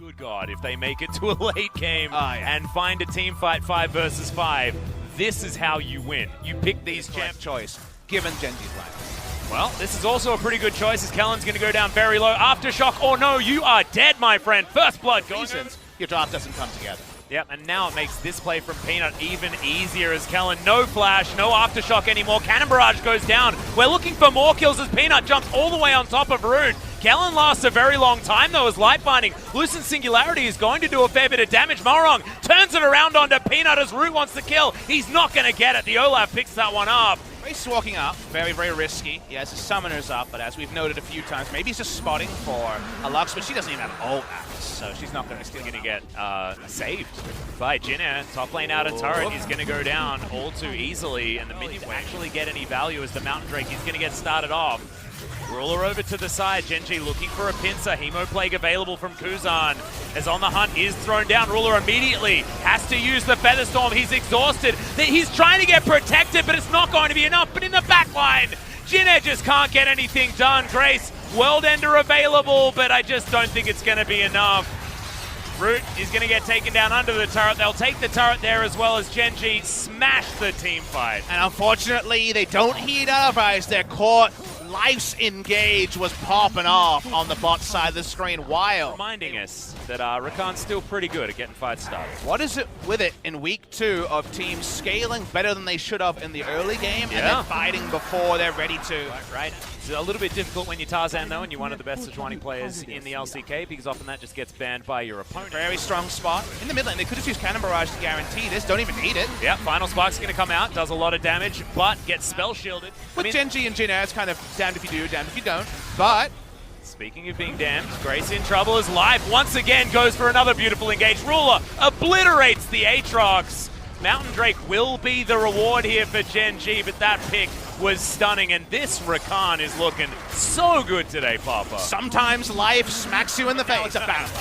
good God, if they make it to a late game and find a team fight 5 versus 5, this is how you win. You pick these champ choice, given Genji's life. Well, this is also a pretty good choice as Kellen's going to go down very low. Aftershock, oh no, you are dead, my friend. First blood going in. Your draft doesn't come together. Yep, and now it makes this play from Peanut even easier as Kellen, no flash, no Aftershock anymore. Cannon Barrage goes down. We're looking for more kills as Peanut jumps all the way on top of Rude. Kellen lasts a very long time though as Light Binding. Loosen Singularity is going to do a fair bit of damage. Morong turns it around onto Peanut as Root wants to kill. He's not going to get it. The Olaf picks that one up. Grace walking up, very, very risky. He has his summoners up, but as we've noted a few times, maybe he's just spotting for a Lux, but she doesn't even have ult at this, so she's not going to get saved by Jinner. Top lane out of turret. He's going to go down all too easily, and the minions actually get any value as the Mountain Drake. He's going to get started off. Ruler over to the side. Genji looking for a pincer. Hemoplague available from Kuzan. As On the Hunt is thrown down. Ruler immediately has to use the Featherstorm. He's exhausted. He's trying to get protected, but it's not going to be enough. But in the back line, Jinner just can't get anything done. Grace, World Ender available, but I just don't think it's going to be enough. Root is going to get taken down under the turret. They'll take the turret there as well as Genji smash the team fight. And unfortunately, they don't heed otherwise. They're caught. Life's Engage was popping off on the bot side of the screen while reminding us that Rakan's still pretty good at getting fights started. What is it with it in week 2 of teams scaling better than they should have in the early game and then fighting before they're ready to? Right. It's a little bit difficult when you're Tarzan though and you're one of the best Sejuani players in the LCK because often that just gets banned by your opponent. Very strong spot. In the mid lane, they could just use Cannon Barrage to guarantee this. Don't even need it. Yeah, Final Spark's going to come out, does a lot of damage, but gets spell shielded. With Genji and Jinner, it's kind of damned if you do, damned if you don't. But speaking of being damned, Grace in trouble as Life once again goes for another beautiful engage. Ruler obliterates the Aatrox. Mountain Drake will be the reward here for Genji, but that pick was stunning, and this Rakan is looking so good today, Papa. Sometimes life smacks you in the face. It's a battle.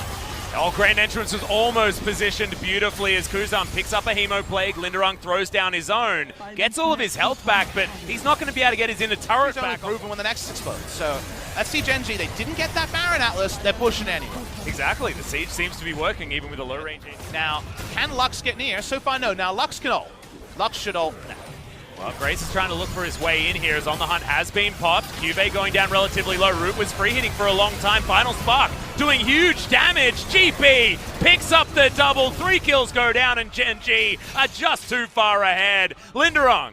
Oh, Grand Entrance was almost positioned beautifully as Kuzan picks up a Hemoplague. Linderung throws down his own, gets all of his health back, but he's not going to be able to get his inner turret back. Proven when the Nexus explodes. So let's see Genji. They didn't get that Baron Atlas. They're pushing anyway. Exactly. The siege seems to be working even with a low range. Now, can Lux get near? So far, no. Now Lux can ult. Lux should ult now. Well, Grace is trying to look for his way in here as On the Hunt has been popped. Cube going down relatively low. Root was free hitting for a long time. Final Spark doing huge damage. GP picks up the double. 3 kills go down and Genji are just too far ahead. Linderung.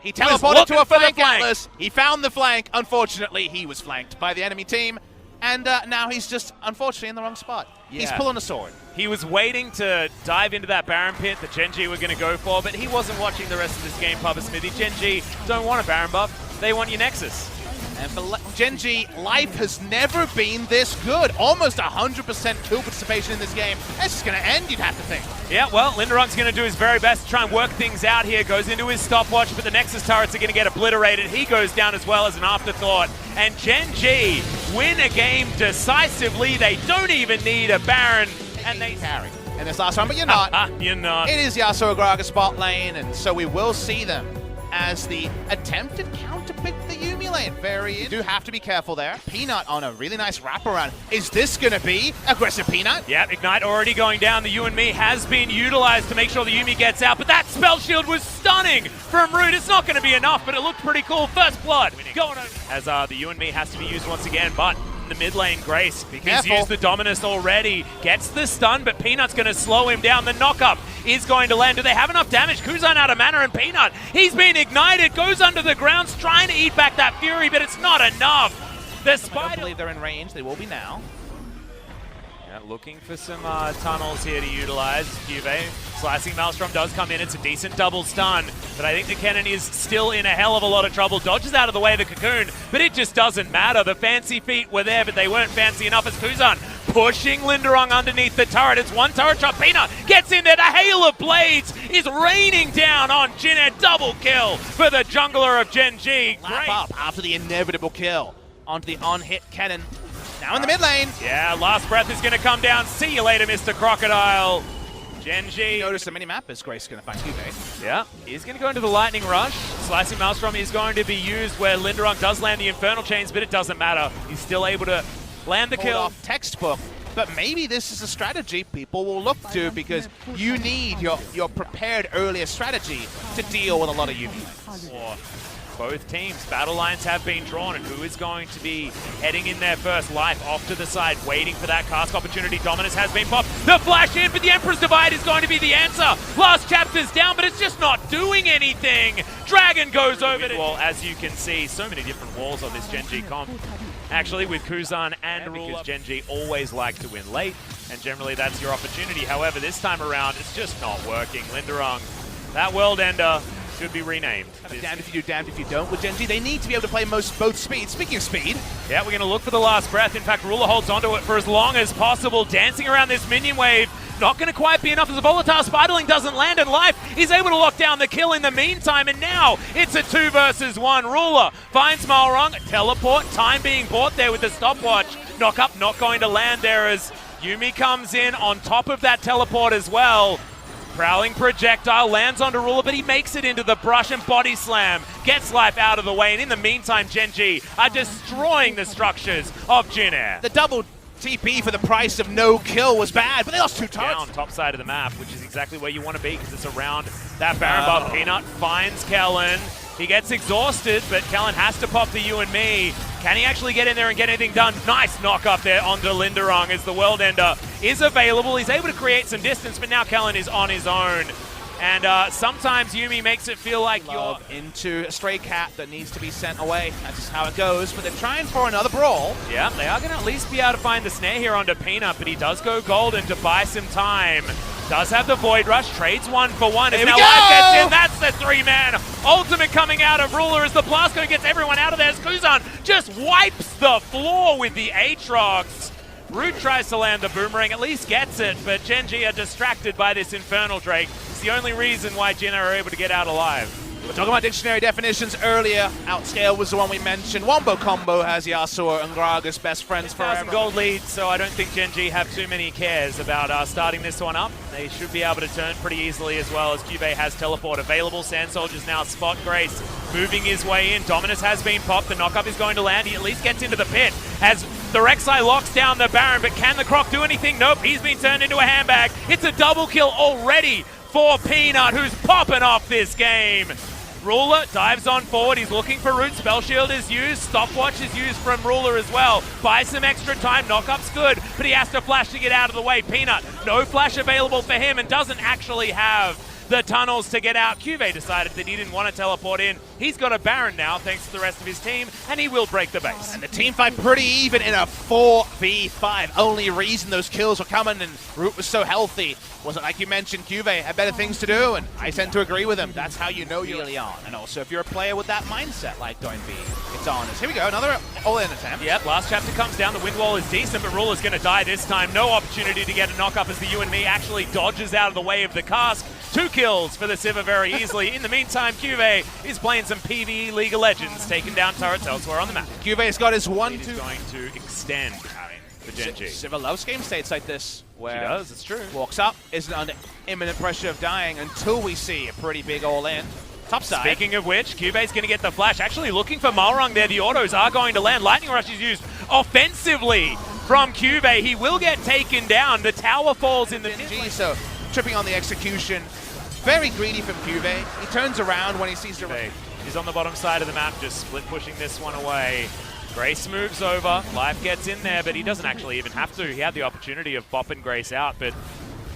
He teleported to a flank Atlas. He found the flank. Unfortunately, he was flanked by the enemy team. And now he's just, unfortunately, in the wrong spot. Yeah. He's pulling a sword. He was waiting to dive into that Baron pit that Genji were going to go for, but he wasn't watching the rest of this game, Papa Smithy. Genji don't want a Baron buff. They want your Nexus. And for Genji, life has never been this good. Almost 100% kill participation in this game. It's just going to end, you'd have to think. Yeah, well, Linderung's going to do his very best to try and work things out here. Goes into his stopwatch, but the Nexus turrets are going to get obliterated. He goes down as well as an afterthought. And Genji win a game decisively. They don't even need a Baron. And they carry in this last round, but you're not. You're not. It is Yasuo Gragas spot lane, and so we will see them as the attempted counter-pick the Yuumi lane. You do have to be careful there. Peanut on a really nice wraparound. Is this going to be aggressive Peanut? Yeah, Ignite already going down. The You and Me has been utilized to make sure the Yuumi gets out, but that spell shield was stunning from Root. It's not going to be enough, but it looked pretty cool. First blood going over. As the You and Me has to be used once again, but in the mid lane, Grace, he's used the Dominus already, gets the stun, but Peanut's going to slow him down. The knock-up is going to land. Do they have enough damage? Kuzan out of mana, and Peanut, he's been ignited, goes under the ground, trying to eat back that Fury, but it's not enough. The Spider, I don't believe they're in range. They will be now. Yeah, looking for some tunnels here to utilize. Juve, Slicing Maelstrom does come in. It's a decent double stun, but I think the Kennen is still in a hell of a lot of trouble. Dodges out of the way of the Cocoon, but it just doesn't matter. The fancy feet were there, but they weren't fancy enough as Kuzan pushing Linderung underneath the turret. It's one turret shot. Peanut gets in there. The Hail of Blades is raining down on Jinner. Double kill for the jungler of Genji. Lap up after the inevitable kill onto the on-hit Kennen. Now in the mid lane. Yeah, last breath is going to come down. See you later, Mr. Crocodile. Genji. Notice the mini-map is Grace going to find Cube. Yeah, he's going to go into the Lightning Rush. Slicing Maelstrom is going to be used where Linderung does land the Infernal Chains, but it doesn't matter. He's still able to land the kill. Off textbook but maybe this is a strategy people will look to because you need your prepared earlier strategy to deal with a lot of Yumi lanes. Both teams, battle lines have been drawn, and who is going to be heading in there first? Life off to the side, waiting for that cast opportunity. Dominus has been popped. The flash in, but the Emperor's Divide is going to be the answer. Last chapter's down, but it's just not doing anything. Dragon goes over to... Well, as you can see, so many different walls on this GENG comp. Actually, with Kuzan and Ruler, because GENG always like to win late, and generally that's your opportunity. However, this time around, it's just not working. Linderung, that World Ender, should be renamed. Damned if you do, damned if you don't. With GENG, they need to be able to play both speeds. Speaking of speed. Yeah, we're going to look for the last breath. In fact, Ruler holds onto it for as long as possible, dancing around this minion wave. Not going to quite be enough as a volatile Spiderling doesn't land, and Life is able to lock down the kill in the meantime, and now it's a 2 versus 1. Ruler finds Malrung, teleport, time being bought there with the stopwatch. Knock up, not going to land there as Yuumi comes in on top of that teleport as well. Prowling projectile lands onto Ruler, but he makes it into the brush and body slam. Gets Life out of the way, and in the meantime, GENG are destroying the structures of Jin Air. The double TP for the price of no kill was bad, but they lost 2 turrets. Down top side of the map, which is exactly where you want to be because it's around that Baron buff. Peanut finds Kellen. He gets exhausted, but Kellen has to pop the you and me. Can he actually get in there and get anything done? Nice knock up there onto Linderung as the World Ender is available. He's able to create some distance, but now Kellen is on his own. And sometimes Yuumi makes it feel like you're into a stray cat that needs to be sent away. That's just how it goes, but they're trying for another brawl. Yeah, they are going to at least be able to find the snare here onto Peanut, but he does go golden to buy some time. Does have the Void Rush, trades 1 for 1. As now Life gets in, that's the 3-man ultimate coming out of Ruler as the Blasco gets everyone out of there as Kuzan just wipes the floor with the Aatrox. Root tries to land the boomerang, at least gets it, but GENG are distracted by this Infernal Drake. It's the only reason why Jin are able to get out alive. We're talking about dictionary definitions earlier. Outscale was the one we mentioned. Wombo Combo has Yasuo and Gragas best friends forever. 1,000 gold lead, so I don't think GENG have too many cares about starting this one up. They should be able to turn pretty easily as well as Cube has teleport available. Sand Soldier's now spot Grace moving his way in. Dominus has been popped. The knockup is going to land. He at least gets into the pit as the Rek'Sai locks down the Baron, but can the Croc do anything? Nope, he's been turned into a handbag. It's a double kill already for Peanut, who's popping off this game. Ruler dives on forward, he's looking for Root, Spell Shield is used, Stopwatch is used from Ruler as well. Buys some extra time, knockup's good, but he has to flash to get out of the way. Peanut, no flash available for him and doesn't actually have the tunnels to get out. Cuvée decided that he didn't want to teleport in. He's got a Baron now, thanks to the rest of his team, and he will break the base. And the team fight pretty even in a 4v5. Only reason those kills were coming and Root was so healthy wasn't, like you mentioned, Cuvée had better things to do, and I tend to agree with him. That's how you know you're really on. And also, if you're a player with that mindset, like going B, it's on. Here we go, another all-in attempt. Yep, last chapter comes down. The wind wall is decent, but Ruler's going to die this time. No opportunity to get a knock-up as the you and me actually dodges out of the way of the cask. 2 kills for the Sivir very easily. In the meantime, Cuvée is playing some PvE League of Legends, taking down turrets elsewhere on the map. Cuvé's got his 1-2. He's going to extend for GENG. Sivir loves game states like this, where she does, it's true. Walks up, isn't under imminent pressure of dying until we see a pretty big all-in. Top side. Speaking of which, Cuvé's going to get the flash. Actually looking for Malrung there. The autos are going to land. Lightning Rush is used offensively from Cuvée. He will get taken down. The tower falls in the mid. So tripping on the execution. Very greedy from Cuvée. He turns around when he sees the... He's on the bottom side of the map, just split pushing this one away. Grace moves over. Life gets in there, but he doesn't actually even have to. He had the opportunity of popping Grace out, but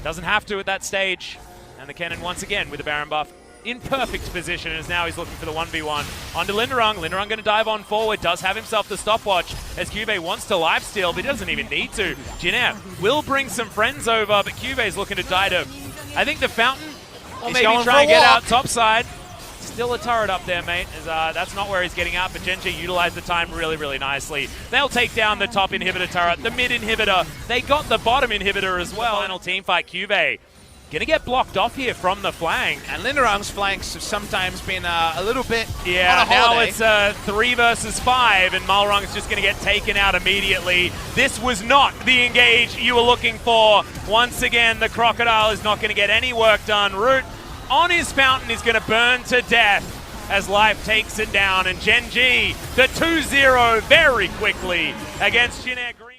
doesn't have to at that stage. And the Cannon once again with the Baron buff in perfect position, as now he's looking for the 1v1 onto Linderung. Linderung going to dive on forward, does have himself the stopwatch as Cuvée wants to lifesteal, but he doesn't even need to. Jin Air will bring some friends over, but Cuvé's looking to die to, I think, the Fountain, or maybe try and get out topside. Still a turret up there, mate. That's not where he's getting out, but GENG utilized the time really, really nicely. They'll take down the top inhibitor turret, the mid inhibitor. They got the bottom inhibitor as well. Final team fight, Cuvée gonna get blocked off here from the flank. And Linderung's flanks have sometimes been a little bit on a now holiday. it's 3 versus 5, and Malrung's just gonna get taken out immediately. This was not the engage you were looking for. Once again, the Crocodile is not gonna get any work done. Root on his Fountain is gonna burn to death as Life takes it down, and GENG, the 2-0 very quickly against Jin Air Green.